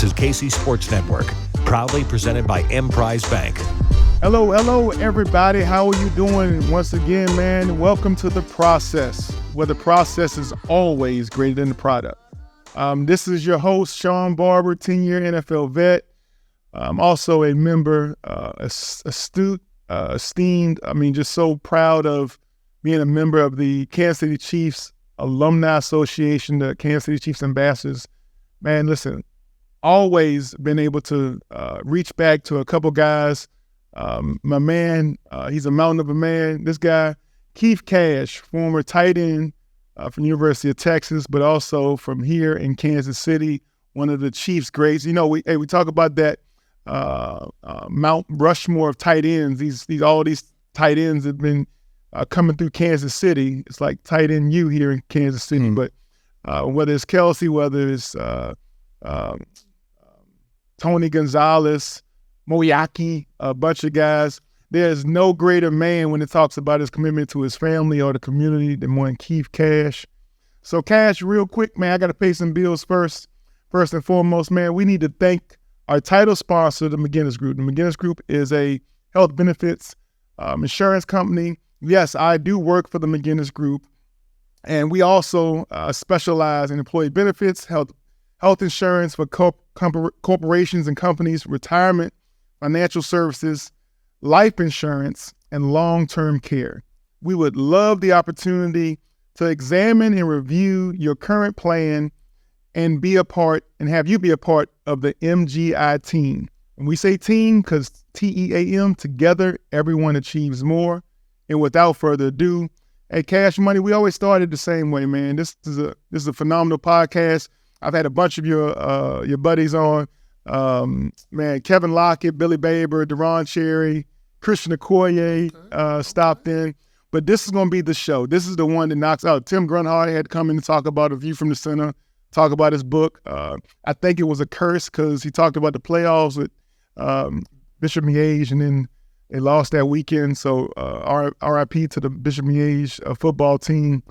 is KC Sports Network, proudly presented by Emprise Bank. Hello, everybody. How are you doing? Once again, man, welcome to The Process, where the process is always greater than the product. This is your host, Shawn Barber, 10-year NFL vet. I'm also a member, astute, esteemed. Just so proud of being a member of the Kansas City Chiefs Alumni Association, the Kansas City Chiefs Ambassadors. Man, listen, always been able to reach back to a couple guys. My man, he's a mountain of a man. This guy, Keith Cash, former tight end from the University of Texas, but also from here in Kansas City, one of the Chiefs' greats. You know, we talk about that Mount Rushmore of tight ends. All these tight ends have been coming through Kansas City. It's like tight end U here in Kansas City. But whether it's Kelsey, whether it's Tony Gonzalez, Moyaki, a bunch of guys, there's no greater man when it talks about his commitment to his family or the community than one Keith Cash. So Cash, real quick, man, I got to pay some bills first. First and foremost, man, we need to thank our title sponsor, the McGinnis Group. The McGinnis Group is a health benefits insurance company. Yes, I do work for the McGinnis Group, and we also specialize in employee benefits, health insurance for corporations and companies, retirement, financial services, life insurance, and long-term care. We would love the opportunity to examine and review your current plan and have you be a part of the MGI team. And we say team because TEAM, together, everyone achieves more. And without further ado, hey, Cash Money, we always started the same way, man. This is a phenomenal podcast. I've had a bunch of your buddies on. Man, Kevin Lockett, Billy Baber, Deron Cherry, Christian Okoye stopped in. But this is going to be the show. This is the one that knocks out. Tim Grunhard had come in to talk about A View from the Center, talk about his book. I think it was a curse because he talked about the playoffs with Bishop Miege, and then they lost that weekend. So RIP to the Bishop Miege football team.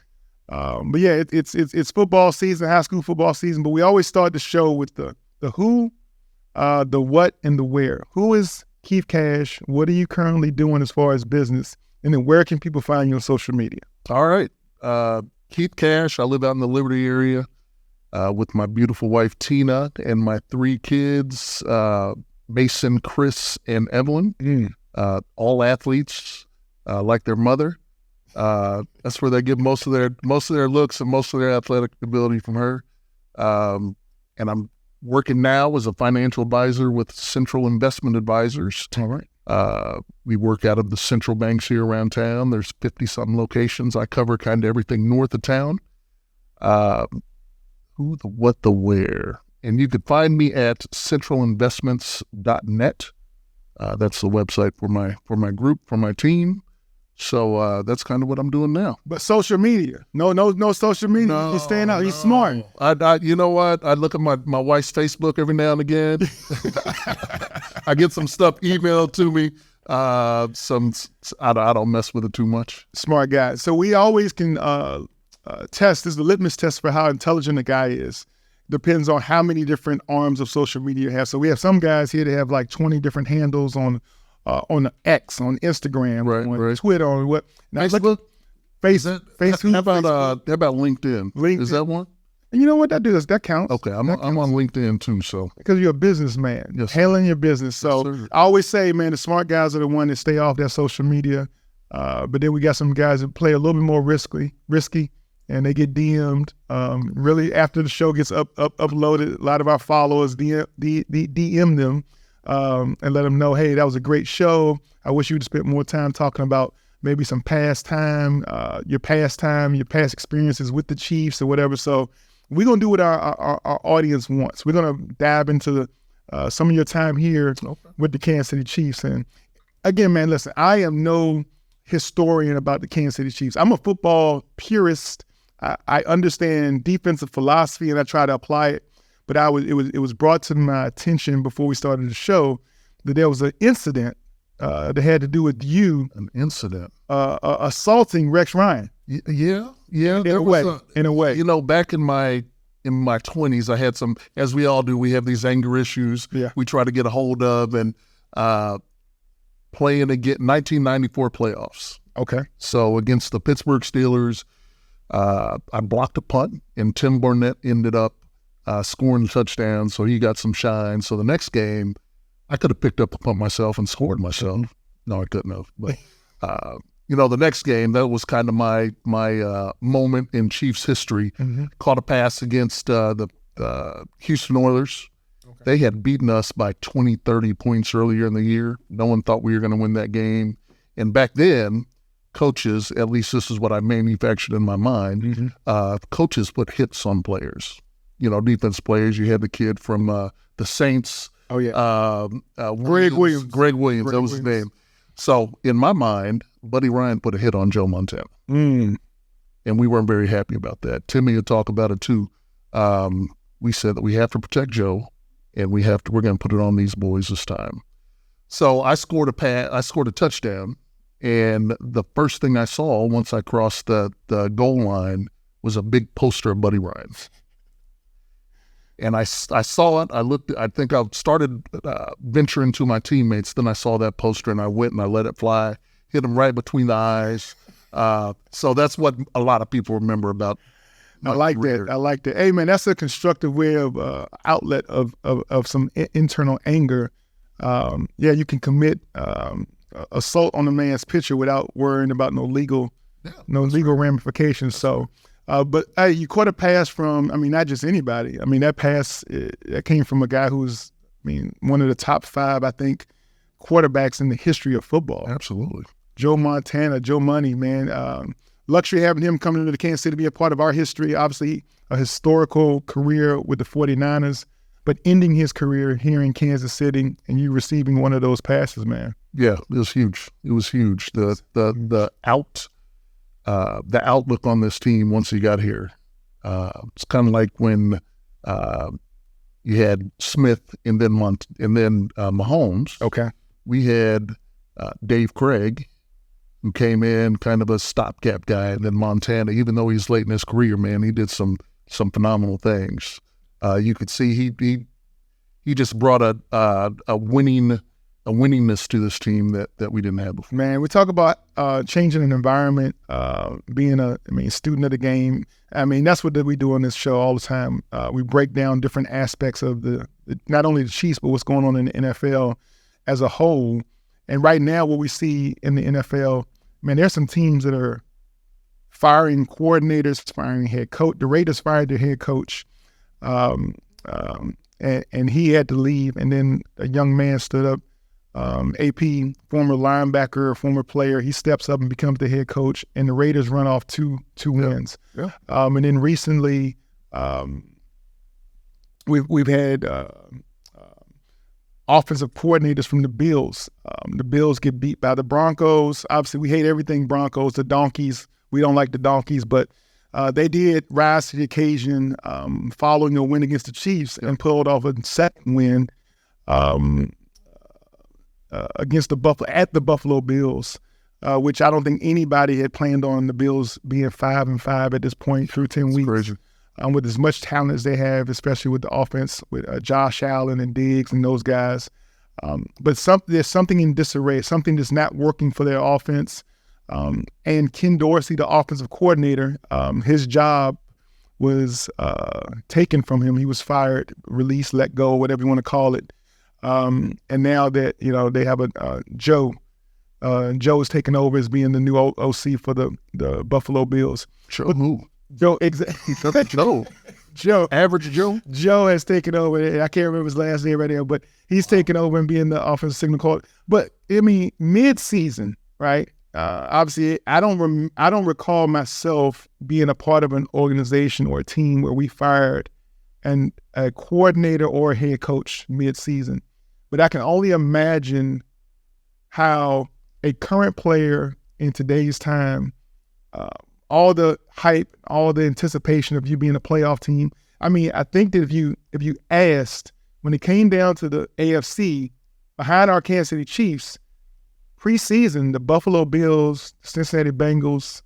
But yeah, it's football season, high school football season. But we always start the show with the who, the what, and the where. Who is Keith Cash? What are you currently doing as far as business? And then where can people find you on social media? All right. Keith Cash. I live out in the Liberty area with my beautiful wife, Tina, and my 3 kids, Mason, Chris, and Evelyn. All athletes like their mother. That's where they get most of their looks and most of their athletic ability from her. And I'm working now as a financial advisor with Central Investment Advisors. All right. We work out of the central banks here around town. There's 50-something locations. I cover kind of everything north of town. Who, the what, the where. And you can find me at centralinvestments.net. That's the website for my group, for my team. So that's kind of what I'm doing now. But social media, no social media. No, he's staying out. He's smart. I you know what? I look at my wife's Facebook every now and again. I get some stuff emailed to me. I don't mess with it too much. Smart guy. So we always can test. This is the litmus test for how intelligent a guy is. Depends on how many different arms of social media you have. So we have some guys here that have like 20 different handles on X, on Instagram, on Twitter, on what? Facebook? Facebook. How about LinkedIn? LinkedIn. Is that one? And you know what? That counts. Okay, I'm on LinkedIn too, so. Because you're a businessman. Yes, handling your business. So yes, I always say, man, the smart guys are the ones that stay off that social media. But then we got some guys that play a little bit more risky, and they get DM'd. Really, after the show gets uploaded, a lot of our followers DM them and let them know, hey, that was a great show. I wish you would spend more time talking about maybe some your past experiences with the Chiefs or whatever. So we're going to do what our audience wants. We're going to dive into some of your time here with the Kansas City Chiefs. And again, man, listen, I am no historian about the Kansas City Chiefs. I'm a football purist. I understand defensive philosophy and I try to apply it. But it was brought to my attention before we started the show that there was an incident that had to do with you. An incident? Assaulting Rex Ryan. Yeah. In a way. You know, back in my in my 20s, I had some, as we all do, we have these anger issues we try to get a hold of, and playing again 1994 playoffs. Okay. So against the Pittsburgh Steelers, I blocked a punt, and Tim Barnett ended up scoring a touchdown, so he got some shine. So the next game, I could have picked up the punt myself and scored myself. No, I couldn't have. But the next game, that was kind of my moment in Chiefs history. Mm-hmm. Caught a pass against the Houston Oilers. Okay. They had beaten us by 20, 30 points earlier in the year. No one thought we were going to win that game. And back then, coaches, at least this is what I manufactured in my mind, coaches put hits on players. Defense players. You had the kid from the Saints. Oh, yeah. Greg Williams. That was his name. So in my mind, Buddy Ryan put a hit on Joe Montana. And we weren't very happy about that. Timmy would talk about it too. We said that we have to protect Joe, and we're going to put it on these boys this time. So I scored a touchdown, and the first thing I saw once I crossed the goal line was a big poster of Buddy Ryan. And I saw it. I looked. I think I started venturing to my teammates. Then I saw that poster, and I went and I let it fly, hit him right between the eyes. So that's what a lot of people remember about. I like that. Hey, man, that's a constructive way of outlet of some internal anger. You can commit assault on a man's picture without worrying about no legal ramifications. So. But hey, you caught a pass from, not just anybody. That pass, that came from a guy who's, one of the top 5, I think, quarterbacks in the history of football. Absolutely. Joe Montana, Joe Money, man. Luxury having him coming into Kansas City to be a part of our history. Obviously, a historical career with the 49ers, but ending his career here in Kansas City and you receiving one of those passes, man. Yeah, it was huge. The outlook on this team once he got here. It's kind of like when you had Smith and then Mahomes. Okay. We had Dave Craig, who came in kind of a stopgap guy, and then Montana. Even though he's late in his career, man, he did some phenomenal things. You could see he just brought a winningness to this team that we didn't have before. Man, we talk about changing an environment, being a student of the game. That's what we do on this show all the time. We break down different aspects of not only the Chiefs, but what's going on in the NFL as a whole. And right now, what we see in the NFL, man, there's some teams that are firing coordinators, firing head coach. The Raiders fired their head coach, and he had to leave. And then a young man stood up. AP, former linebacker, former player, he steps up and becomes the head coach, and the Raiders run off two wins. Yeah. And then recently, we've had offensive coordinators from the Bills. The Bills get beat by the Broncos. Obviously, we hate everything Broncos, the Donkeys. We don't like the Donkeys, but they did rise to the occasion following a win against the Chiefs and pulled off a second win against the Buffalo Bills, which I don't think anybody had planned on the Bills being 5-5 at this point through 10 weeks. Crazy. With as much talent as they have, especially with the offense, with Josh Allen and Diggs and those guys. But there's something in disarray, something that's not working for their offense. And Ken Dorsey, the offensive coordinator, his job was taken from him. He was fired, released, let go, whatever you want to call it. And now that, they have Joe is taking over as being the new OC for the Buffalo Bills. Sure. Joe, exactly. Joe. Average Joe? Joe has taken over. I can't remember his last name right now, but he's taken over and being the offensive signal caller. But, mid-season, right? Obviously, I don't recall myself being a part of an organization or a team where we fired a coordinator or a head coach mid-season. But I can only imagine how a current player in today's time, all the hype, all the anticipation of you being a playoff team. I think that if you asked, when it came down to the AFC, behind our Kansas City Chiefs, preseason, the Buffalo Bills, Cincinnati Bengals,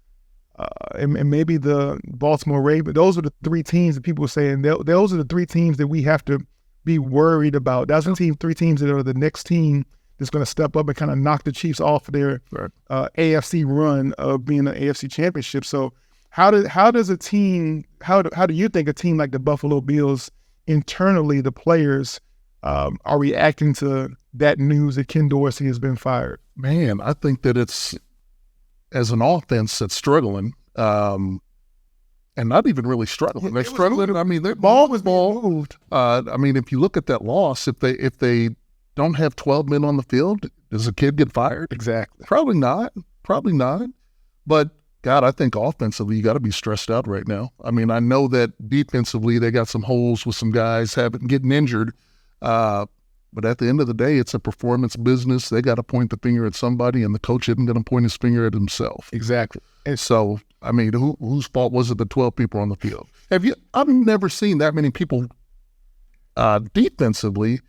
and maybe the Baltimore Ravens. Those are the three teams that people are saying those are the three teams that we have to be worried about. That's the three teams that are the next team that's going to step up and kind of knock the Chiefs off of their AFC run of being an AFC championship. So how do you think a team like the Buffalo Bills internally, the players are reacting to that news that Ken Dorsey has been fired? Man, I think that it's, as an offense that's struggling, and not even really struggling. They're struggling. I mean, their ball was moved. I mean, if you look at that loss, if they don't have 12 men on the field, does a kid get fired? Exactly. Probably not. But God, I think offensively you got to be stressed out right now. I mean, I know that defensively they got some holes with some guys getting injured. But at the end of the day, it's a performance business. They got to point the finger at somebody, and the coach isn't going to point his finger at himself. Exactly. And so, I mean, whose fault was it the 12 people on the field? I've never seen that many people defensively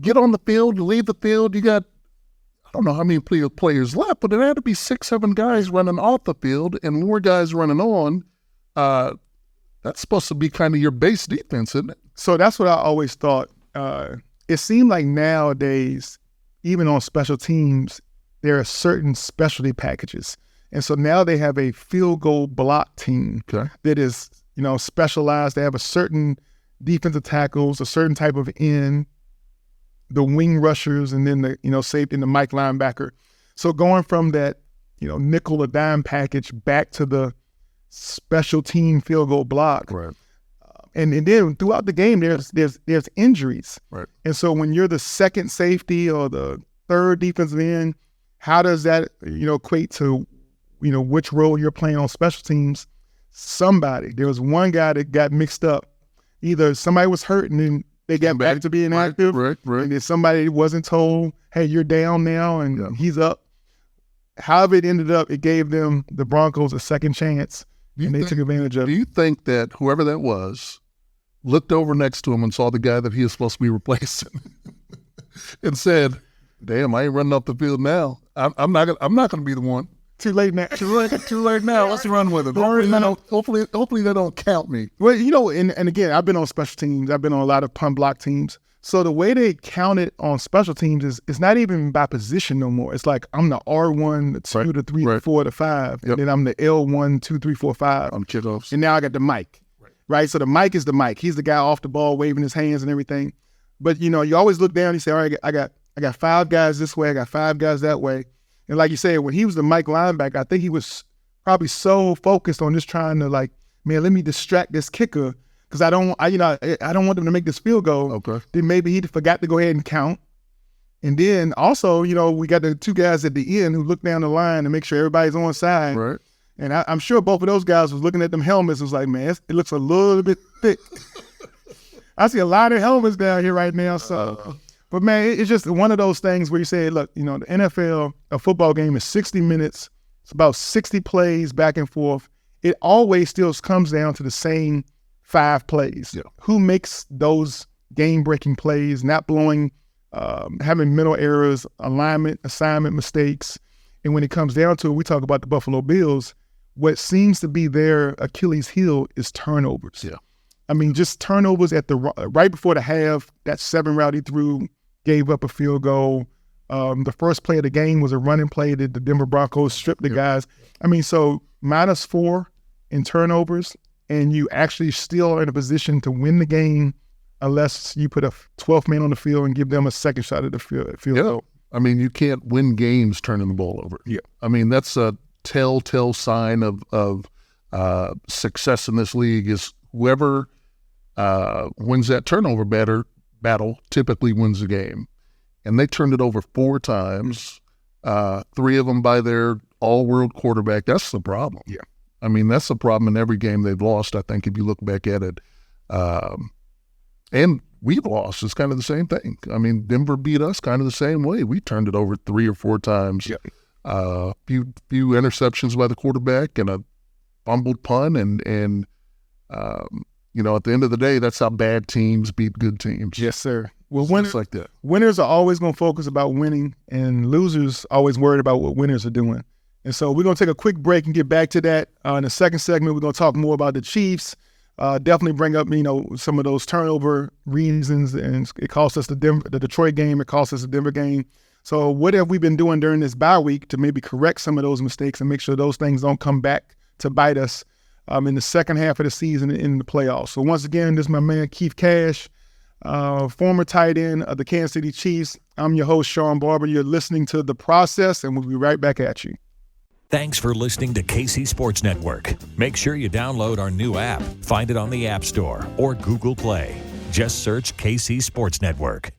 get on the field, leave the field. You got, I don't know how many players left, but there had to be 6-7 guys running off the field and more guys running on. That's supposed to be kind of your base defense, isn't it? So that's what I always thought. It seemed like nowadays, even on special teams, there are certain specialty packages. And so now they have a field goal block team that is, specialized. They have a certain defensive tackles, a certain type of end, the wing rushers, and then the, safety and the Mike linebacker. So going from that, nickel or dime package back to the special team field goal block. Right. And then throughout the game, there's injuries. Right. And so when you're the second safety or the third defensive end, how does that, equate to, which role you're playing on special teams? There was one guy that got mixed up. Either somebody was hurt and then they got back to being active. Right. And then somebody wasn't told, hey, you're down now and he's up. However it ended up, it gave the Broncos a second chance. And they took advantage of it. Do you think that whoever that was looked over next to him and saw the guy that he is supposed to be replacing and said, damn, I ain't running off the field now. I'm not gonna be the one. Too late now. Too late now. Let's run with it. Hopefully they don't count me. Well, and again, I've been on special teams. I've been on a lot of punt block teams. So the way they count it on special teams is it's not even by position no more. It's like I'm the R1, the 2, the 3, the 4, the 5, and then I'm the L1, 2, 3, 4, 5. I'm kiddos. And now I got the mic, right? So the mic is the mic. He's the guy off the ball waving his hands and everything. But you always look down. You say, all right, I got 5 guys this way. I got 5 guys that way. And like you said, when he was the mic linebacker, I think he was probably so focused on just trying to let me distract this kicker. Because I don't want them to make this field goal. Okay. Then maybe he forgot to go ahead and count. And then also, we got the 2 guys at the end who look down the line to make sure everybody's on side. Right. And I'm sure both of those guys was looking at them helmets and was like, man, it looks a little bit thick. I see a lot of helmets down here right now. So, but man, it's just one of those things where you say, look, the NFL, a football game is 60 minutes. It's about 60 plays back and forth. It always still comes down to the same 5 plays. Yeah. Who makes those game-breaking plays, not blowing, having mental errors, alignment, assignment mistakes. And when it comes down to it, we talk about the Buffalo Bills, what seems to be their Achilles heel is turnovers. Yeah. I mean, just turnovers at right before the half, that 7 route he threw, gave up a field goal. The first play of the game was a running play that the Denver Broncos stripped the guys. I mean, so -4 in turnovers, and you actually still are in a position to win the game unless you put a 12th man on the field and give them a second shot at the field goal. I mean, you can't win games turning the ball over. Yeah. I mean, that's a telltale sign of success in this league is whoever wins that turnover battle typically wins the game. And they turned it over 4 times, 3 of them by their all-world quarterback. That's the problem. Yeah. I mean, that's the problem in every game they've lost, I think, if you look back at it. And we've lost. It's kind of the same thing. I mean, Denver beat us kind of the same way. We turned it over 3 or 4 times. Yeah. Few interceptions by the quarterback and a fumbled punt. And at the end of the day, that's how bad teams beat good teams. Yes, sir. Well, winners like that. Winners are always going to focus about winning, and losers always worried about what winners are doing. And so we're going to take a quick break and get back to that. In the second segment, we're going to talk more about the Chiefs. Definitely bring up, some of those turnover reasons, and it cost us the Detroit game. It cost us the Denver game. So what have we been doing during this bye week to maybe correct some of those mistakes and make sure those things don't come back to bite us in the second half of the season in the playoffs? So once again, this is my man Keith Cash, former tight end of the Kansas City Chiefs. I'm your host, Shawn Barber. You're listening to The Process, and we'll be right back at you. Thanks for listening to KC Sports Network. Make sure you download our new app. Find it on the App Store or Google Play. Just search KC Sports Network.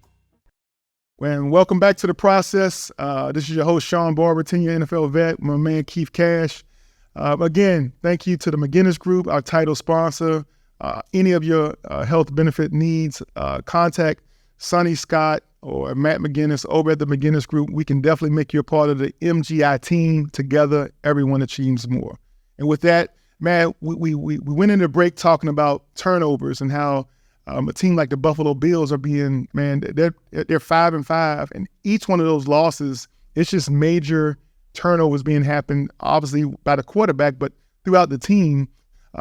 And welcome back to The Process. This is your host, Shawn Barber, 10-year NFL vet, my man Keith Cash. Again, thank you to the McGinnis Group, our title sponsor. Any of your health benefit needs, contact Sonny Scott or Matt McGinnis over at the McGinnis Group. We can definitely make you a part of the MGI team. Together, everyone achieves more. And with that, Matt, we went into break talking about turnovers and how a team like the Buffalo Bills are being, they're 5-5, and each one of those losses, it's just major turnovers being happened, obviously by the quarterback, but throughout the team.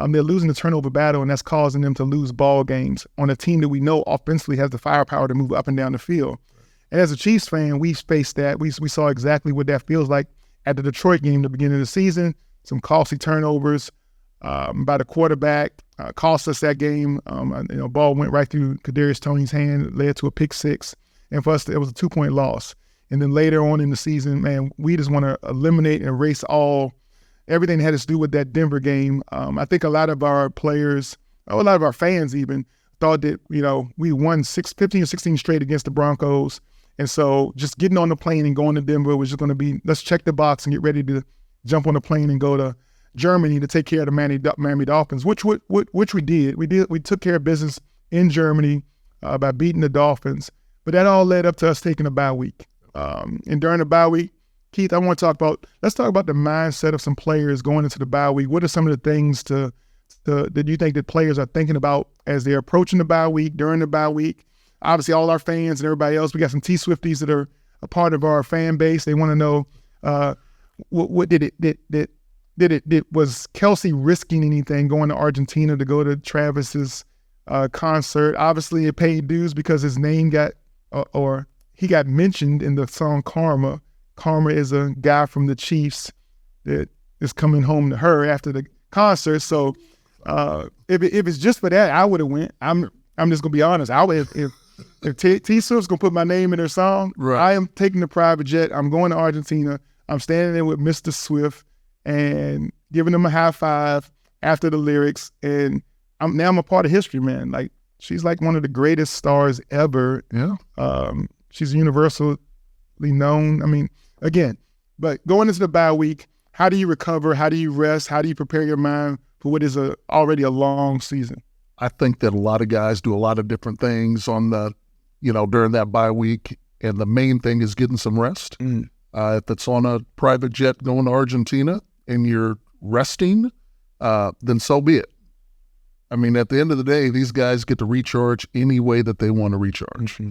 They're losing the turnover battle, and that's causing them to lose ball games on a team that we know offensively has the firepower to move up and down the field. And as a Chiefs fan, we faced that. We saw exactly what that feels like at the Detroit game, the beginning of the season. Some costly turnovers by the quarterback cost us that game. Ball went right through Kadarius Toney's hand, led to a pick six, and for us, it was a 2-point loss. And then later on in the season, man, we just want to eliminate and erase everything that had to do with that Denver game. I think a lot of our players, a lot of our fans even, thought that, we won 15 or 16 straight against the Broncos. And so just getting on the plane and going to Denver was just going to be, let's check the box and get ready to jump on the plane and go to Germany to take care of the Miami Dolphins, which we did. We took care of business in Germany by beating the Dolphins. But that all led up to us taking a bye week. And during the bye week, Keith, let's talk about the mindset of some players going into the bye week. What are some of the things that you think that players are thinking about as they're approaching the bye week, during the bye week? Obviously, all our fans and everybody else, we got some T-Swifties that are a part of our fan base. They want to know was Kelsey risking anything going to Argentina to go to Travis's concert? Obviously, it paid dues because his name he got mentioned in the song Karma. Karma is a guy from the Chiefs that is coming home to her after the concert. So if it's just for that, I would have went. I'm just gonna be honest. If T Swift's gonna put my name in her song, right, I am taking the private jet. I'm going to Argentina. I'm standing there with Mr. Swift and giving him a high five after the lyrics. And I'm a part of history, man. Like, she's like one of the greatest stars ever. Yeah. She's universally known. I mean, again, but going into the bye week, how do you recover? How do you rest? How do you prepare your mind for what is already a long season? I think that a lot of guys do a lot of different things on during that bye week, and the main thing is getting some rest. If it's on a private jet going to Argentina and you're resting, then so be it. I mean, at the end of the day, these guys get to recharge any way that they want to recharge. Mm-hmm.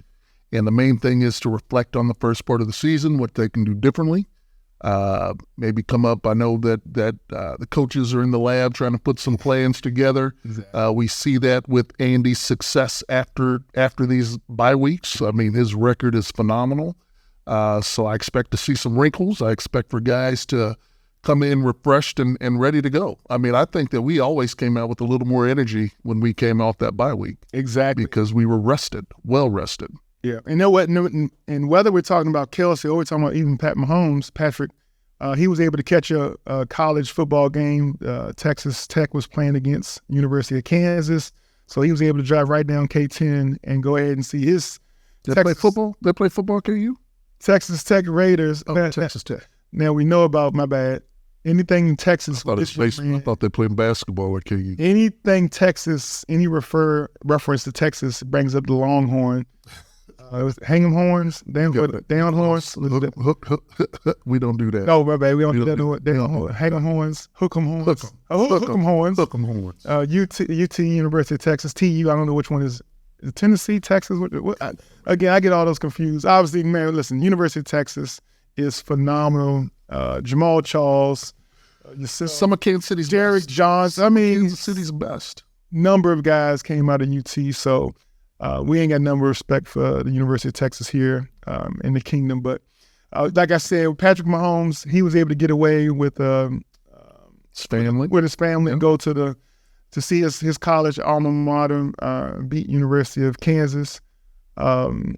And the main thing is to reflect on the first part of the season, what they can do differently. Maybe come up. I know that the coaches are in the lab trying to put some plans together. Exactly. We see that with Andy's success after these bye weeks. I mean, his record is phenomenal. So I expect to see some wrinkles. I expect for guys to come in refreshed and ready to go. I mean, I think that we always came out with a little more energy when we came off that bye week. Exactly. Because we were rested, well rested. Yeah, and you know what? And whether we're talking about Kelsey or we're talking about even Patrick, he was able to catch a college football game. Texas Tech was playing against University of Kansas, so he was able to drive right down K10 and go ahead and see his. They play football. They play football. KU. Texas Tech Raiders. Oh, Texas Tech. Now we know about anything in Texas. I thought they played basketball at KU. Anything Texas, any reference to Texas brings up the Longhorn. Hang 'em horns, down horns. We don't do that. No, my bad. We don't do that. Hang 'em horns, hook 'em horns. Hook 'em horns. Hook 'em horns. UT, University of Texas, TU. I don't know which one is Tennessee, Texas. Again, I get all those confused. Obviously, man, listen, University of Texas is phenomenal. Jamal Charles, some of Kansas City's Derek best. Johns. I mean, Kansas City's best. Number of guys came out of UT, so we ain't got number of respect for the University of Texas here in the Kingdom. But like I said, Patrick Mahomes, he was able to get away with his family, and go to see his college alma mater, beat University of Kansas, and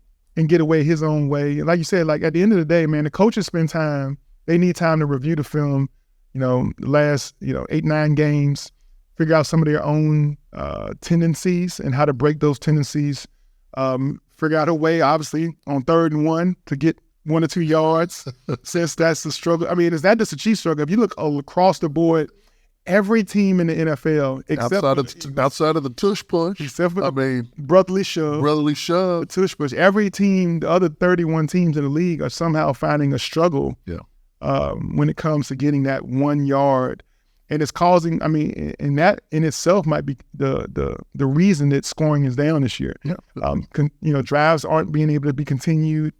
get away his own way. And like you said, like at the end of the day, man, the coaches spend time. They need time to review the film. The last 8-9 games, figure out some of their own tendencies and how to break those tendencies. Figure out a way, obviously, on 3rd and 1 to get 1 or 2 yards, since that's the struggle. I mean, is that just a Chiefs struggle? If you look across the board, every team in the NFL, outside of the tush push, except for brotherly shove, the tush push, every team, the other 31 teams in the league are somehow finding a struggle when it comes to getting that 1 yard. And it's causing, and that in itself might be the reason that scoring is down this year. Yeah. Drives aren't being able to be continued.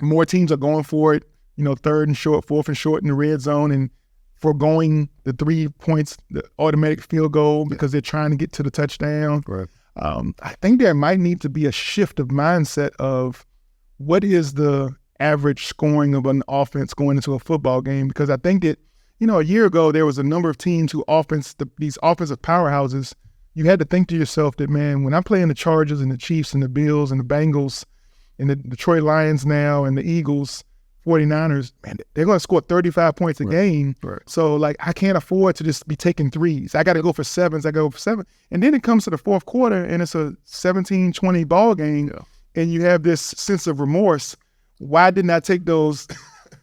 More teams are going for it, 3rd and short, 4th and short in the red zone, and foregoing the 3 points, the automatic field goal, because they're trying to get to the touchdown. Right. I think there might need to be a shift of mindset of what is the average scoring of an offense going into a football game, because I think that, a year ago, there was a number of teams who these offensive powerhouses, you had to think to yourself that, man, when I'm playing the Chargers and the Chiefs and the Bills and the Bengals and the Detroit Lions now and the Eagles, 49ers, man, they're going to score 35 points a game. Right. So, I can't afford to just be taking threes. I got to go for 7s. I go for 7. And then it comes to the fourth quarter, and it's a 17-20 ball game, and you have this sense of remorse. Why didn't I take those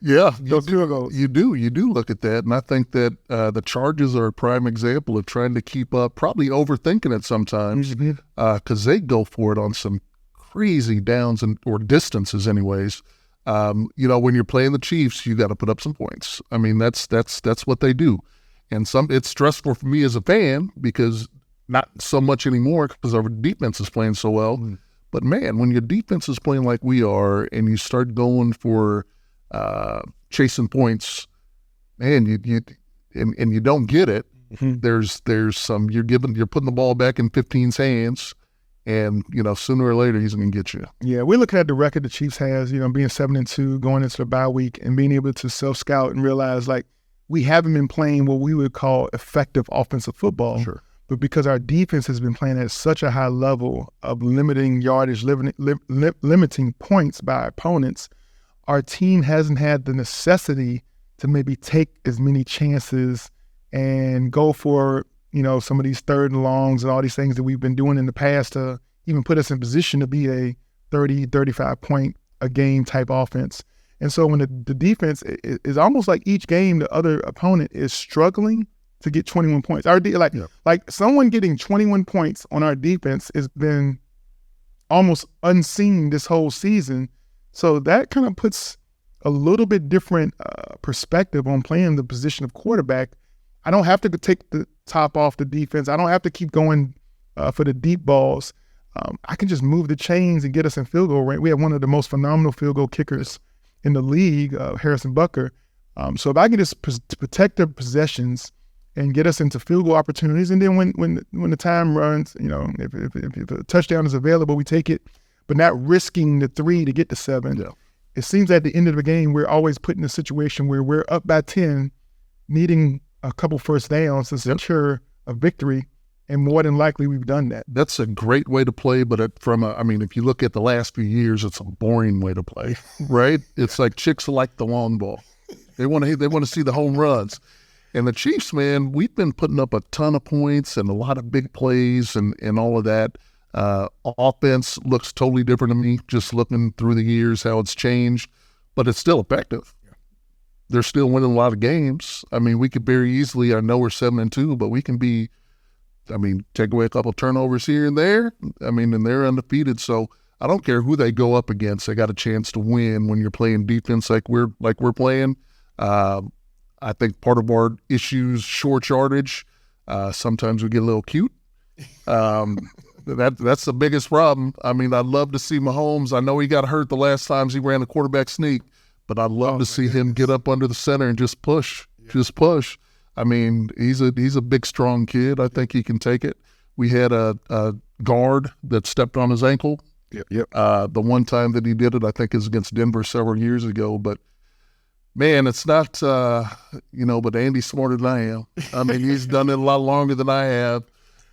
those field goals? You do look at that, and I think that the Chargers are a prime example of trying to keep up, probably overthinking it sometimes, because they go for it on some crazy downs or distances anyways. When you're playing the Chiefs, you got to put up some points. I mean, that's what they do. And it's stressful for me as a fan, because not so much anymore because our defense is playing so well. But man, when your defense is playing like we are and you start going for chasing points, man, you don't get it. There's some, you're putting the ball back in 15's hands, and sooner or later he's going to get you. Yeah, we're looking at the record the Chiefs has, being 7-2 going into the bye week, and being able to self-scout and realize we haven't been playing what we would call effective offensive football. Sure. But because our defense has been playing at such a high level of limiting yardage, limiting points by opponents, our team hasn't had the necessity to maybe take as many chances and go for, some of these 3rd and longs and all these things that we've been doing in the past to even put us in position to be a 30, 35 point a game type offense. And so when the defense is almost like each game, the other opponent is struggling to get 21 points. Like someone getting 21 points on our defense has been almost unseen this whole season. So that kind of puts a little bit different perspective on playing the position of quarterback. I don't have to take the top off the defense. I don't have to keep going for the deep balls. I can just move the chains and get us in field goal range. We have one of the most phenomenal field goal kickers in the league, Harrison Butker. So if I can just protect their possessions and get us into field goal opportunities, and then when the time runs, if a touchdown is available, we take it, but not risking the 3 to get to 7. Yeah. It seems at the end of the game, we're always put in a situation where we're up by 10, needing a couple first downs to secure a victory, and more than likely we've done that. That's a great way to play, but if you look at the last few years, it's a boring way to play, right? It's like chicks like the long ball. They want to see the home runs. And the Chiefs, man, we've been putting up a ton of points and a lot of big plays and all of that. Offense looks totally different to me, just looking through the years, how it's changed, but it's still effective. They're still winning a lot of games. I mean, we could very easily, I know we're 7-2, but we can be, take away a couple turnovers here and there. And they're undefeated. So I don't care who they go up against. They got a chance to win when you're playing defense like we're playing. I think part of our issues, short yardage. Sometimes we get a little cute. That's the biggest problem. I'd love to see Mahomes. I know he got hurt the last times he ran a quarterback sneak, but I'd love to see him get up under the center and just push. I mean, he's a big, strong kid. I think he can take it. We had a guard that stepped on his ankle. Yep. The one time that he did it, I think, is against Denver several years ago. But man, it's not, but Andy's smarter than I am. I mean, he's done it a lot longer than I have.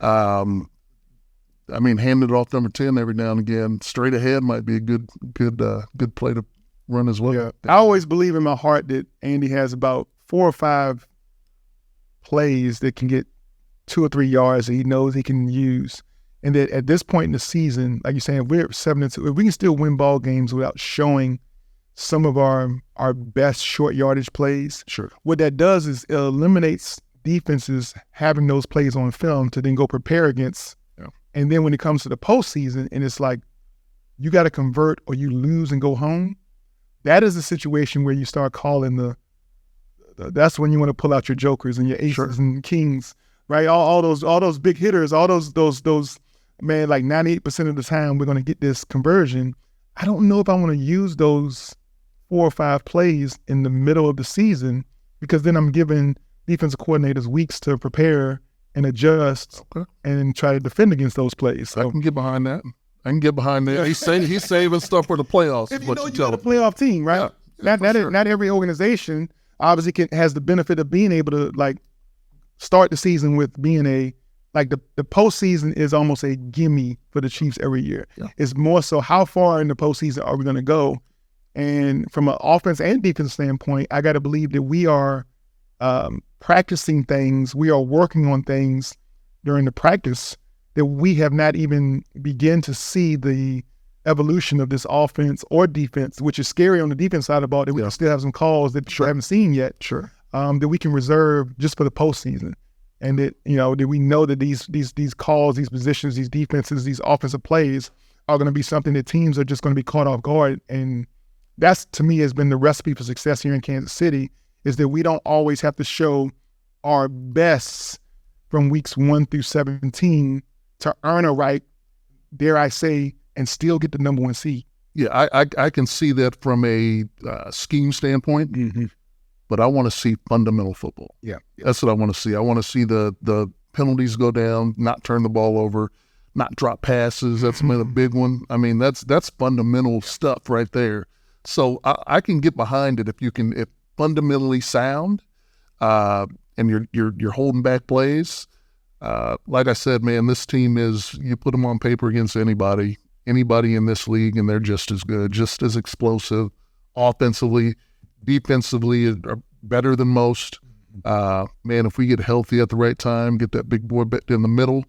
Handing it off number 10 every now and again, straight ahead might be a good play to run as well. Yeah. I always believe in my heart that Andy has about 4 or 5 plays that can get 2 or 3 yards that he knows he can use. And that at this point in the season, like you're saying, if we're 7-2, if we can still win ball games without showing some of our best short yardage plays, sure. What that does is it eliminates defenses having those plays on film to then go prepare against. Yeah. And then when it comes to the postseason, and it's like you got to convert or you lose and go home, that is a situation where you start calling that's when you want to pull out your jokers and your aces and kings, right? All those big hitters, all those man, like 98% of the time we're going to get this conversion. I don't know if I want to use those 4 or 5 plays in the middle of the season, because then I'm giving defensive coordinators weeks to prepare and adjust and try to defend against those plays. So I can get behind that. He's saving stuff for the playoffs. If you know you're a playoff team, right? Yeah, not every organization obviously has the benefit of being able to like start the season with being the postseason is almost a gimme for the Chiefs every year. Yeah. It's more so how far in the postseason are we going to go? And from an offense and defense standpoint, I got to believe that we are practicing things. We are working on things during the practice that we have not even begun to see the evolution of this offense or defense, which is scary on the defense side of the ball, that we still have some calls that we haven't seen yet, that we can reserve just for the postseason. And that, that we know that these calls, these positions, these defenses, these offensive plays are going to be something that teams are just going to be caught off guard. And that's, to me, has been the recipe for success here in Kansas City, is that we don't always have to show our best from weeks 1 through 17 to earn a right, dare I say, and still get the number 1 seed. Yeah, I can see that from a scheme standpoint, but I want to see fundamental football. Yeah. That's what I want to see. I want to see the penalties go down, not turn the ball over, not drop passes. That's another big one. I mean, that's fundamental stuff right there. So I can get behind it if fundamentally sound, and you're holding back plays. Like I said, man, this team you put them on paper against anybody in this league, and they're just as good, just as explosive, offensively, defensively, are better than most. Man, if we get healthy at the right time, get that big boy bit in the middle,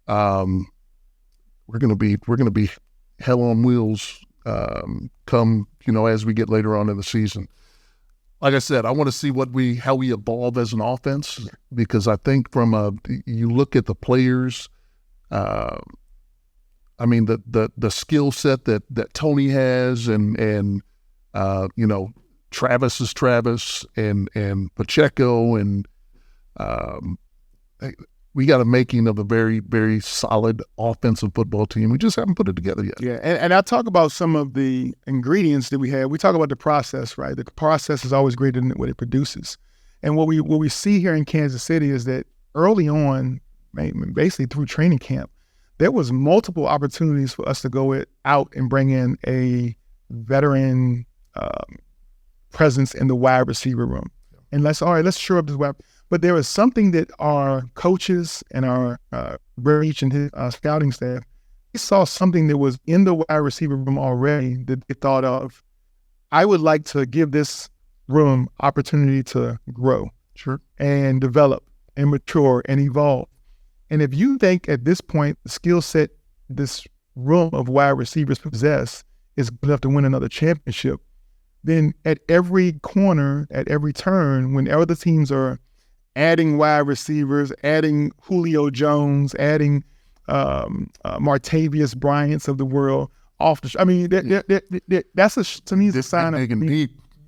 we're gonna be hell on wheels come as we get later on in the season. Like I said, I want to see how we evolve as an offense, because I think you look at the players, the skill set that Tony has, and Travis is Travis, and Pacheco, and we got a making of a very, very solid offensive football team. We just haven't put it together yet. Yeah, and I talk about some of the ingredients that we have. We talk about the process, right? The process is always greater than what it produces. And what we see here in Kansas City is that early on, basically through training camp, there was multiple opportunities for us to go out and bring in a veteran presence in the wide receiver room. And let's shore up this wide. But there was something that our coaches and our Breach and his scouting staff, they saw something that was in the wide receiver room already that they thought of. I would like to give this room opportunity to grow, and develop and mature and evolve. And if you think at this point the skill set this room of wide receivers possess is good enough to win another championship, then at every corner, at every turn, whenever the teams are adding wide receivers, adding Julio Jones, adding Martavius Bryants of the world off the. That's to me is a sign of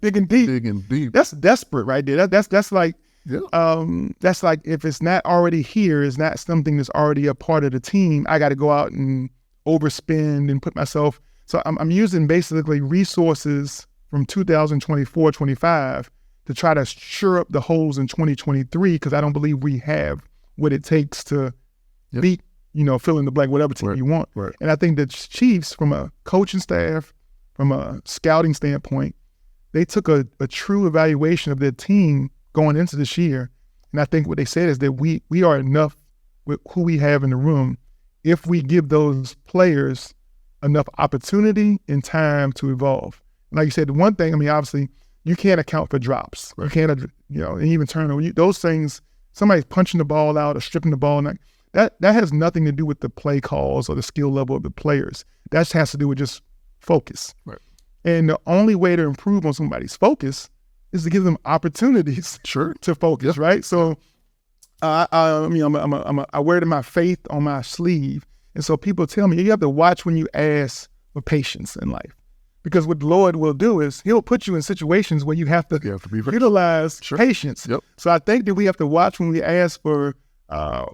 big and deep. That's desperate right there. That's like that's like if it's not already here, it's not something that's already a part of the team. I got to go out and overspend and put myself. So I'm using basically resources from 2024-25 to try to shore up the holes in 2023, because I don't believe we have what it takes to beat, fill in the blank, whatever team you want. Right. And I think the Chiefs, from a coaching staff, from a scouting standpoint, they took a true evaluation of their team going into this year. And I think what they said is that we are enough with who we have in the room if we give those players enough opportunity and time to evolve. And like you said, the one thing, obviously, you can't account for drops. Right. You can't, and even turnover. Those things, somebody's punching the ball out or stripping the ball, and that has nothing to do with the play calls or the skill level of the players. That just has to do with just focus. Right. And the only way to improve on somebody's focus is to give them opportunities to focus, right? So I wear my faith on my sleeve. And so people tell me, you have to watch when you ask for patience in life. Because what the Lord will do is he'll put you in situations where you have to utilize patience. Yep. So I think that we have to watch when we ask for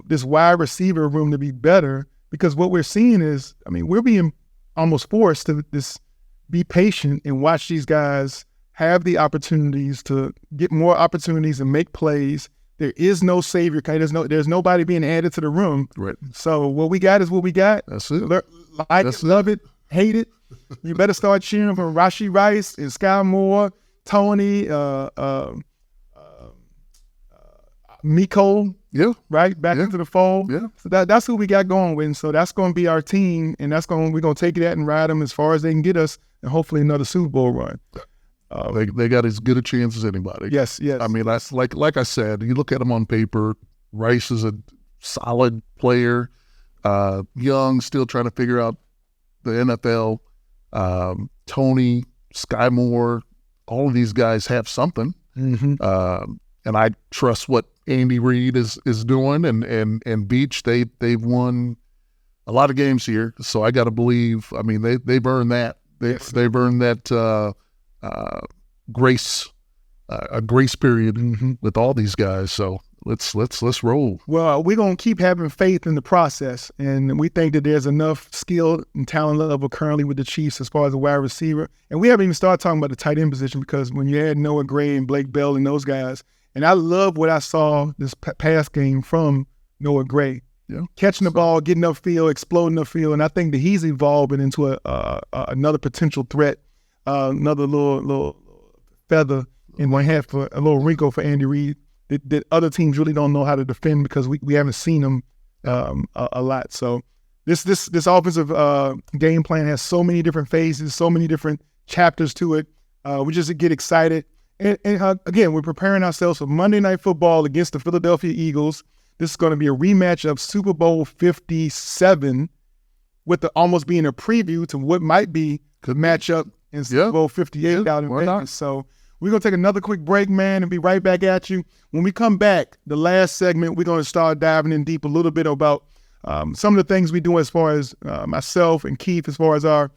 this wide receiver room to be better, because what we're seeing is, we're being almost forced to be patient and watch these guys have the opportunities to get more opportunities and make plays. There is no savior. Okay? There's nobody being added to the room. Right. So what we got is what we got. That's it. Love it, hate it. You better start cheering for Rashee Rice and Sky Moore, Tony, Miko. Yeah. Right? Back into the fold. Yeah. So that's who we got going with. And so that's going to be our team, and we're going to take that and ride them as far as they can get us, and hopefully another Super Bowl run. They got as good a chance as anybody. Yes. That's like I said, you look at them on paper, Rice is a solid player, young, still trying to figure out the NFL. Tony, Sky Moore, all of these guys have something. Mm-hmm. And I trust what Andy Reid is doing, and Beach, they've won a lot of games here. So I got to believe, they've earned that. They've earned that grace period with all these guys. So let's roll. Well, we're gonna keep having faith in the process, and we think that there's enough skill and talent level currently with the Chiefs as far as the wide receiver. And we haven't even started talking about the tight end position, because when you add Noah Gray and Blake Bell and those guys, and I love what I saw this past game from Noah Gray. Yeah. Catching the ball, getting upfield, exploding upfield, and I think that he's evolving into another potential threat, another little feather in one hat, for a little wrinkle for Andy Reid that other teams really don't know how to defend, because we haven't seen them a lot. So this offensive game plan has so many different phases, so many different chapters to it. We just get excited. And again, we're preparing ourselves for Monday Night Football against the Philadelphia Eagles. This is going to be a rematch of Super Bowl 57, with almost being a preview to what might be the matchup in Super Bowl 58 out in Vegas. So we're going to take another quick break, man, and be right back at you. When we come back, the last segment, we're going to start diving in deep a little bit about some of the things we do as far as myself and Keith, as far as our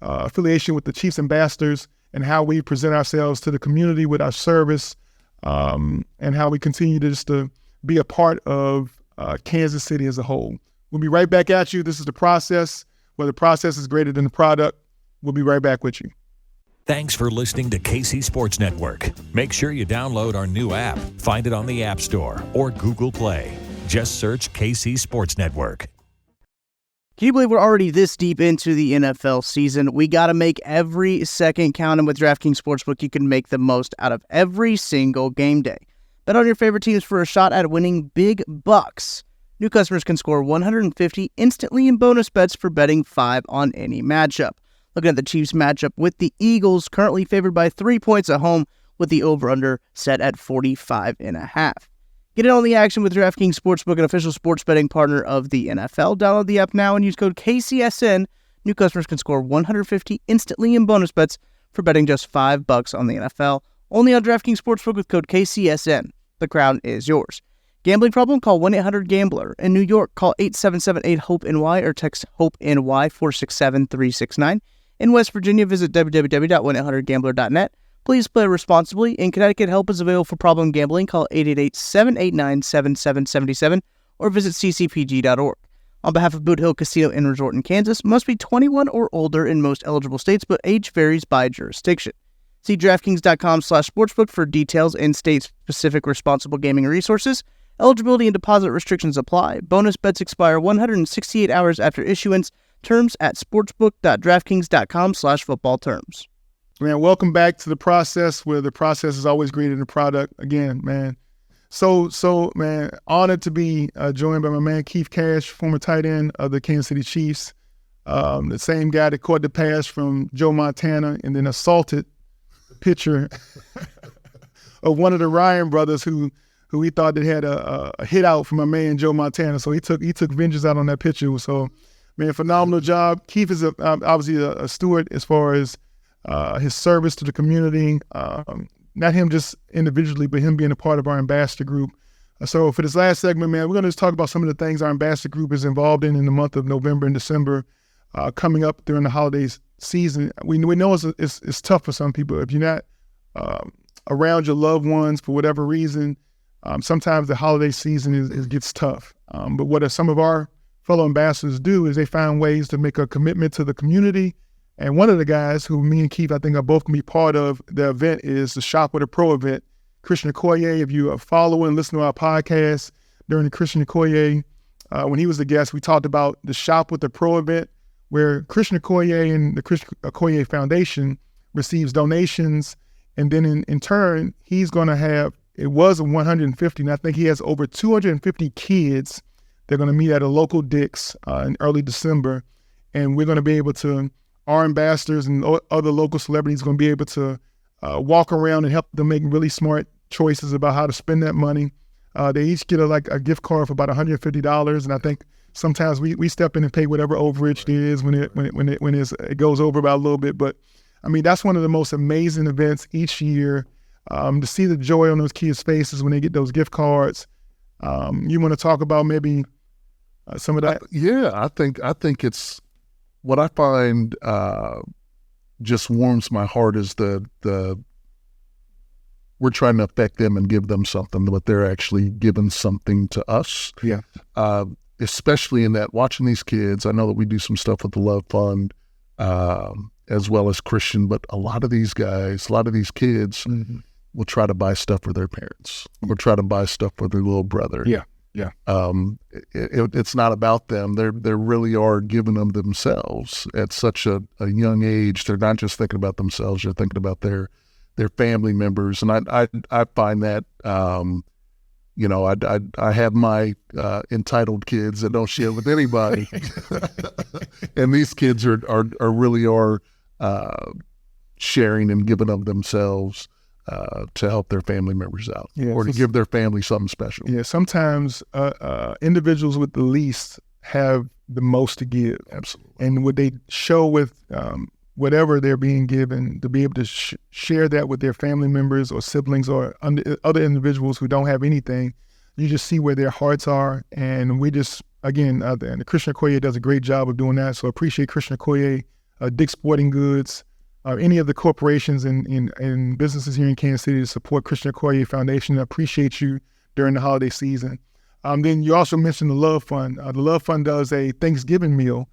affiliation with the Chiefs Ambassadors, and how we present ourselves to the community with our service, and how we continue to be a part of Kansas City as a whole. We'll be right back at you. This is The Process, where the process is greater than the product. We'll be right back with you. Thanks for listening to KC Sports Network. Make sure you download our new app. Find it on the App Store or Google Play. Just search KC Sports Network. Can you believe we're already this deep into the NFL season? We got to make every second count, and with DraftKings Sportsbook, you can make the most out of every single game day. Bet on your favorite teams for a shot at winning big bucks. New customers can score $150 instantly in bonus bets for betting 5 on any matchup. Looking at the Chiefs matchup with the Eagles, currently favored by 3 points at home, with the over-under set at 45.5. Get in on the action with DraftKings Sportsbook, an official sports betting partner of the NFL. Download the app now and use code KCSN. New customers can score $150 instantly in bonus bets for betting just $5 on the NFL. Only on DraftKings Sportsbook with code KCSN. The crown is yours. Gambling problem? Call 1-800-GAMBLER. In New York, call 877-8-HOPE-NY or text HOPE-NY 467-369. In West Virginia, visit www.1800gambler.net. Please play responsibly. In Connecticut, help is available for problem gambling. Call 888-789-7777 or visit ccpg.org. On behalf of Boot Hill Casino and Resort in Kansas, must be 21 or older in most eligible states, but age varies by jurisdiction. See DraftKings.com/sportsbook for details and state-specific responsible gaming resources. Eligibility and deposit restrictions apply. Bonus bets expire 168 hours after issuance. Terms at sportsbook.draftkings.com/football terms. Man, welcome back to the process, where the process is always greater than the product. Again, man. So, man, honored to be joined by my man Keith Cash, former tight end of the Kansas City Chiefs. The same guy that caught the pass from Joe Montana and then assaulted the pitcher of one of the Ryan brothers who he thought that had a hit out from my man Joe Montana. So he took vengeance out on that pitcher. So, man, phenomenal job. Keith is obviously a steward as far as his service to the community. Not him just individually, but him being a part of our ambassador group. So for this last segment, man, we're going to just talk about some of the things our ambassador group is involved in the month of November and December, coming up during the holidays season. We know it's tough for some people. If you're not around your loved ones for whatever reason, sometimes the holiday season gets tough. But what some of our fellow ambassadors do is they find ways to make a commitment to the community. And one of the guys who me and Keith, I think, are both going to be part of the event is the Shop with a Pro event. Christian Okoye, if you are following, listen to our podcast during the Christian Okoye, when he was the guest, we talked about the Shop with the Pro event, where Christian Okoye and the Christian Okoye Foundation receives donations. And then in turn, he's going to have, it was 150, and I think he has over 250 kids. They're going to meet at a local Dick's in early December. And we're going to be able to, our ambassadors and other local celebrities are going to be able to walk around and help them make really smart choices about how to spend that money. They each get a gift card for about $150, and I think sometimes we step in and pay whatever overage there is when it goes over by a little bit. But I mean, that's one of the most amazing events each year, to see the joy on those kids' faces when they get those gift cards. You want to talk about maybe some of that? I think it's what I find just warms my heart is the we're trying to affect them and give them something, but they're actually giving something to us. Yeah. Especially in that, watching these kids, I know that we do some stuff with the Love Fund as well as Christian, but a lot of these guys, a lot of these kids will try to buy stuff for their parents or try to buy stuff for their little brother. Yeah. It's not about them. They really are giving them themselves at such a young age. They're not just thinking about themselves. They're thinking about their family members. And I find that, I have my entitled kids that don't share with anybody. And these kids are really sharing and giving of themselves to help their family members out, or to give their family something special. Yeah, sometimes individuals with the least have the most to give. Absolutely. And what they show with whatever they're being given, to be able to share that with their family members or siblings or other individuals who don't have anything, you just see where their hearts are. And we just, again, and the Christian Okoye does a great job of doing that. So I appreciate Christian Okoye, Dick's Sporting Goods, any of the corporations and businesses here in Kansas City to support Christian Okoye Foundation. I appreciate you during the holiday season. Then you also mentioned the Love Fund. The Love Fund does a Thanksgiving meal.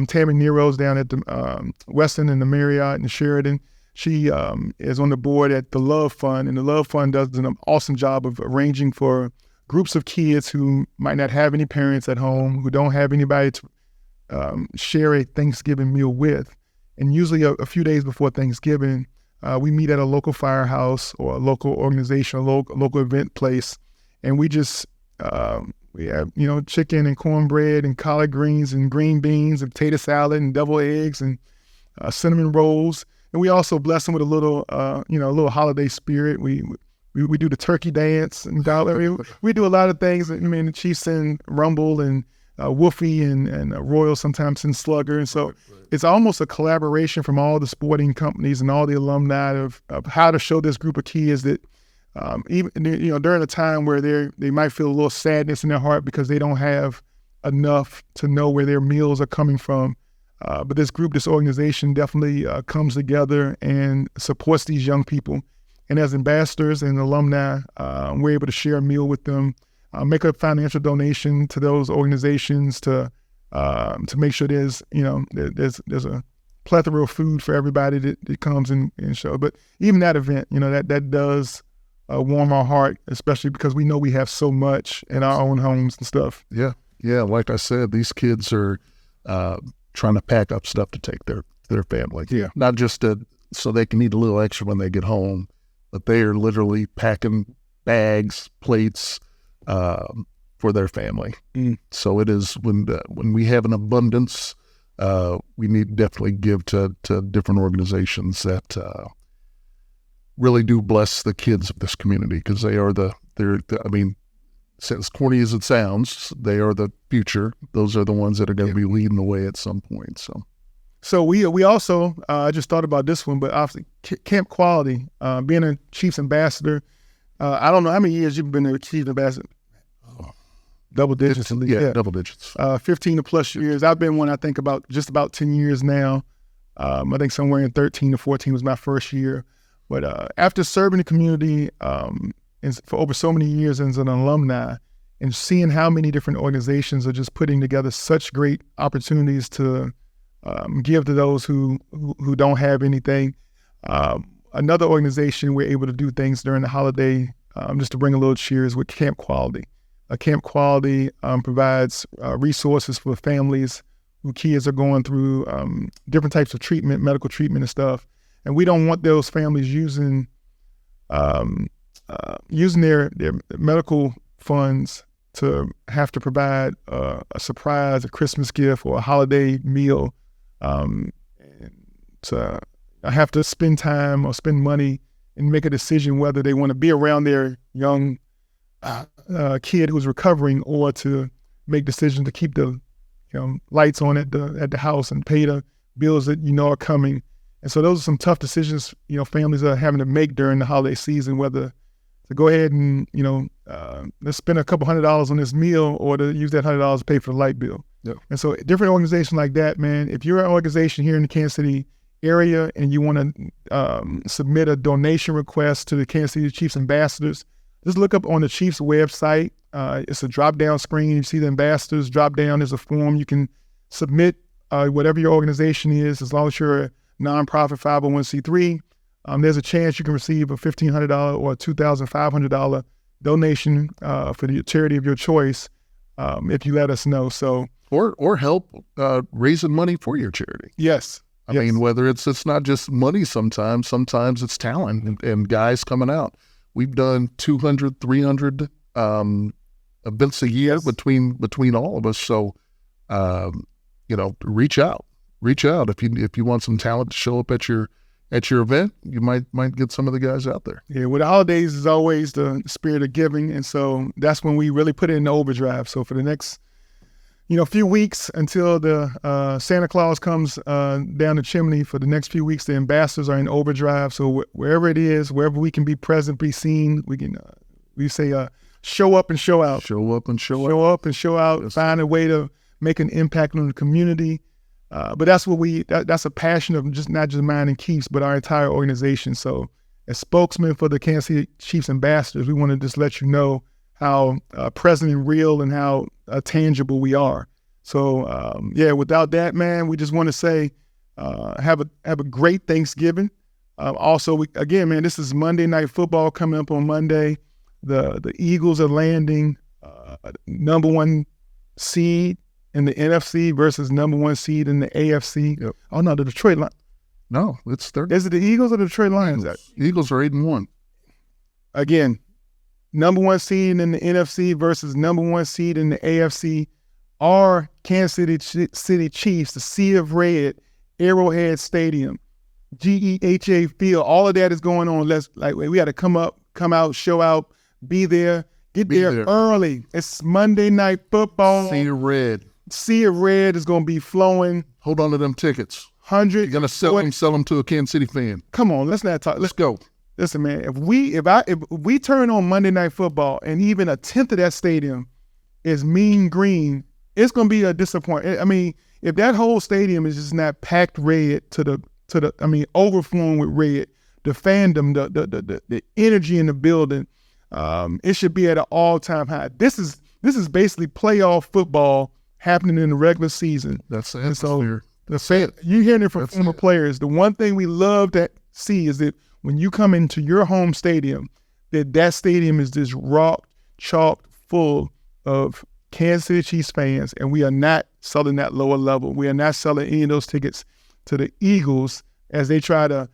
Tammy Nero's down at the Westin and the Marriott and Sheridan. She is on the board at the Love Fund, and the Love Fund does an awesome job of arranging for groups of kids who might not have any parents at home, who don't have anybody to share a Thanksgiving meal with. And usually a few days before Thanksgiving, we meet at a local firehouse or a local organization, a local event place, and we just we have chicken and cornbread and collard greens and green beans and potato salad and deviled eggs and cinnamon rolls, and we also bless them with a little holiday spirit. We do the turkey dance and we do a lot of things. I mean, the Chiefs send Rumble and Woofy and Royal sometimes send Slugger, and so it's almost a collaboration from all the sporting companies and all the alumni of how to show this group of kids that even during a time where they might feel a little sadness in their heart because they don't have enough to know where their meals are coming from. But this organization definitely comes together and supports these young people. And as ambassadors and alumni, we're able to share a meal with them, make a financial donation to those organizations to make sure there's a plethora of food for everybody that comes and show. But even that event, that does warm our heart, especially because we know we have so much in our own homes and stuff. Yeah. Like I said, these kids are trying to pack up stuff to take their family. Yeah. Not just so they can eat a little extra when they get home, but they are literally packing bags, plates for their family. So it is when we have an abundance, we need to definitely give to different organizations that really do bless the kids of this community, because they're I mean, as corny as it sounds, they are the future. Those are the ones that are going to be leading the way at some point. So we also, I just thought about this one, but obviously Camp Quality, being a Chiefs ambassador, I don't know how many years you've been a Chiefs ambassador. Double digits at least. Yeah, double digits. 15 to plus years. I've been one, I think, about 10 years now. I think somewhere in 13 to 14 was my first year. But after serving the community for over so many years as an alumni, and seeing how many different organizations are just putting together such great opportunities to give to those who don't have anything. Another organization we're able to do things during the holiday, just to bring a little cheers, with Camp Quality. Camp Quality provides resources for families whose kids are going through different types of treatment, medical treatment and stuff. And we don't want those families using their medical funds to have to provide a surprise, a Christmas gift, or a holiday meal, and to have to spend time or spend money and make a decision whether they want to be around their young kid who's recovering, or to make decisions to keep the lights on at the house and pay the bills that are coming. And so those are some tough decisions families are having to make during the holiday season, whether to go ahead and let's spend a couple $100 on this meal, or to use that $100 to pay for the light bill. Yep. And so different organizations like that, man, if you're an organization here in the Kansas City area and you want to submit a donation request to the Kansas City Chiefs ambassadors, just look up on the Chiefs website. It's a drop-down screen. You see the ambassadors drop down. There's a form. You can submit whatever your organization is, as long as you're a nonprofit 501c3. There's a chance you can receive a $1,500 or a $2,500 donation for the charity of your choice if you let us know. So or help raising money for your charity. Yes. I mean, whether it's not just money sometimes it's talent and guys coming out. We've done 200, 300 events a year between all of us. So, reach out if you want some talent to show up at your event. You might get some of the guys out there. Yeah, well, the holidays is always the spirit of giving, and so that's when we really put it in overdrive. So for the next few weeks until the Santa Claus comes down the chimney, for the next few weeks, the ambassadors are in overdrive. So wherever it is, wherever we can be present, be seen, we can we say show up and show out. Show up and show out. Show up and show out. Yes. Find a way to make an impact on the community. But that's what that's a passion of not just mine and Keith's, but our entire organization. So as spokesman for the Kansas City Chiefs ambassadors, we want to just let you know how present and real and how tangible we are. So without that, man, we just want to say have a great Thanksgiving. Also, man, this is Monday Night Football coming up on Monday. The Eagles are landing number 1 seed in the NFC versus number 1 seed in the AFC. Yep. Oh no, the Detroit Lions. No, it's 30. Is it the Eagles or the Detroit Lions? Eagles are 8-1. Again, number 1 seed in the NFC versus number 1 seed in the AFC are Kansas City Chiefs, the Sea of Red, Arrowhead Stadium, GEHA Field. All of that is going on. We got to come out, show out, be there, get there early. It's Monday Night Football. Sea of Red. Sea of Red is going to be flowing. Hold on to them tickets. 100. You're gonna sell them to a Kansas City fan. Come on, let's not talk. Let's go. Listen, man. If we turn on Monday Night Football and even a tenth of that stadium is mean green, it's gonna be a disappointment. I mean, if that whole stadium is just not packed red overflowing with red, the fandom, the energy in the building, it should be at an all-time high. This is basically playoff football happening in the regular season. That's the atmosphere. You hearing it from former players. The one thing we love to see is that when you come into your home stadium, that stadium is just chock full of Kansas City Chiefs fans, and we are not selling that lower level. We are not selling any of those tickets to the Eagles as they try to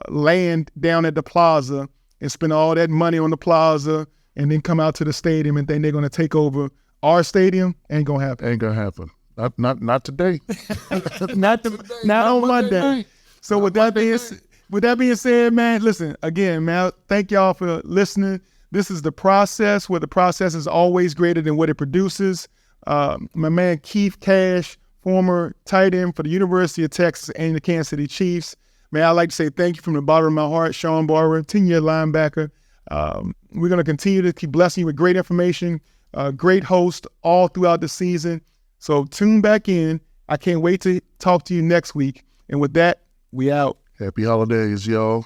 land down at the plaza and spend all that money on the plaza and then come out to the stadium and think they're going to take over our stadium. Ain't going to happen. Ain't going to happen. Not today. not on Monday. So with that being said, man, listen, again, man, thank y'all for listening. This is the process, where the process is always greater than what it produces. My man Keith Cash, former tight end for the University of Texas and the Kansas City Chiefs. Man, I'd like to say thank you from the bottom of my heart. Shawn Barber, 10-year linebacker. We're going to continue to keep blessing you with great information, great host all throughout the season. So tune back in. I can't wait to talk to you next week. And with that, we out. Happy holidays, y'all.